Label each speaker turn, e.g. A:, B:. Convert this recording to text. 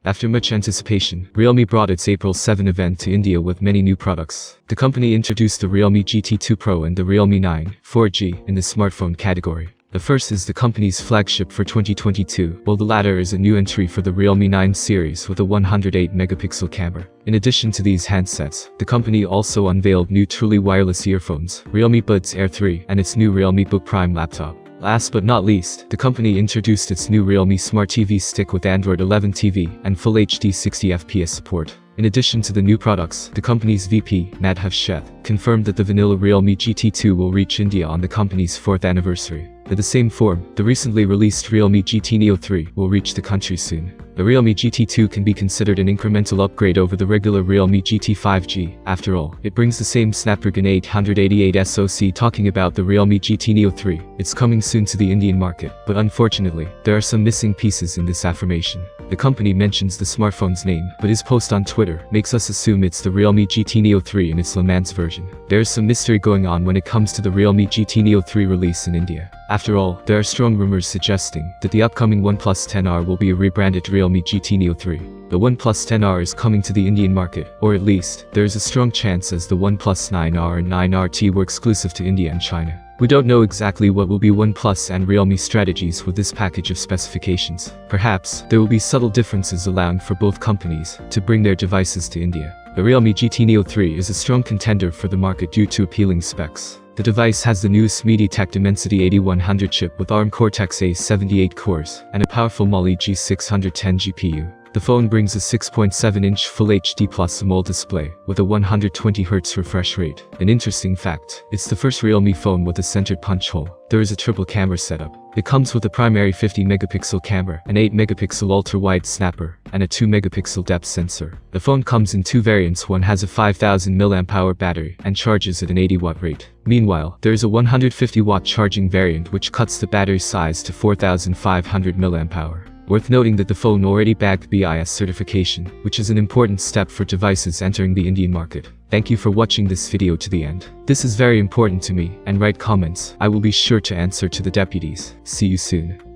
A: After much anticipation, Realme brought its April 7 event to India with many new products. The company introduced the Realme GT 2 Pro and the Realme 9 4G in the smartphone category. The first is the company's flagship for 2022, while the latter is a new entry for the Realme 9 series with a 108-megapixel camera. In addition to these handsets, the company also unveiled new truly wireless earphones, Realme Buds Air 3, and its new Realme Book Prime laptop. Last but not least, the company introduced its new Realme Smart TV Stick with Android 11 TV and Full HD 60fps support. In addition to the new products, the company's VP, Madhav Sheth, confirmed that the vanilla Realme GT 2 will reach India on the company's 4th anniversary. In the same form, the recently released Realme GT Neo 3 will reach the country soon. The Realme GT 2 can be considered an incremental upgrade over the regular Realme GT 5G. After all, it brings the same Snapdragon 888 SoC. Talking about the Realme GT Neo 3, it's coming soon to the Indian market, but unfortunately, there are some missing pieces in this affirmation. The company mentions the smartphone's name, but his post on Twitter makes us assume it's the Realme GT Neo 3 in its Le Mans version. There is some mystery going on when it comes to the Realme GT Neo 3 release in India. After all, there are strong rumors suggesting that the upcoming OnePlus 10R will be a rebranded Realme GT Neo 3. The OnePlus 10R is coming to the Indian market, or at least, there is a strong chance as the OnePlus 9R and 9RT were exclusive to India and China. We don't know exactly what will be OnePlus and Realme strategies with this package of specifications. Perhaps, there will be subtle differences allowing for both companies to bring their devices to India. The Realme GT Neo 3 is a strong contender for the market due to appealing specs. The device has the newest MediaTek Dimensity 8100 chip with ARM Cortex-A78 cores and a powerful Mali G610 GPU. The phone brings a 6.7-inch Full HD Plus AMOLED display with a 120Hz refresh rate. An interesting fact, it's the first Realme phone with a centered punch hole. There is a triple camera setup. It comes with a primary 50-megapixel camera, an 8-megapixel ultra-wide snapper, and a 2-megapixel depth sensor. The phone comes in two variants. One has a 5000 mAh battery and charges at an 80-watt rate. Meanwhile, there is a 150-watt charging variant which cuts the battery size to 4500 mAh. Worth noting that the phone already bagged BIS certification, which is an important step for devices entering the Indian market. Thank you for watching this video to the end. This is very important to me, and write comments. I will be sure to answer to the deputies. See you soon.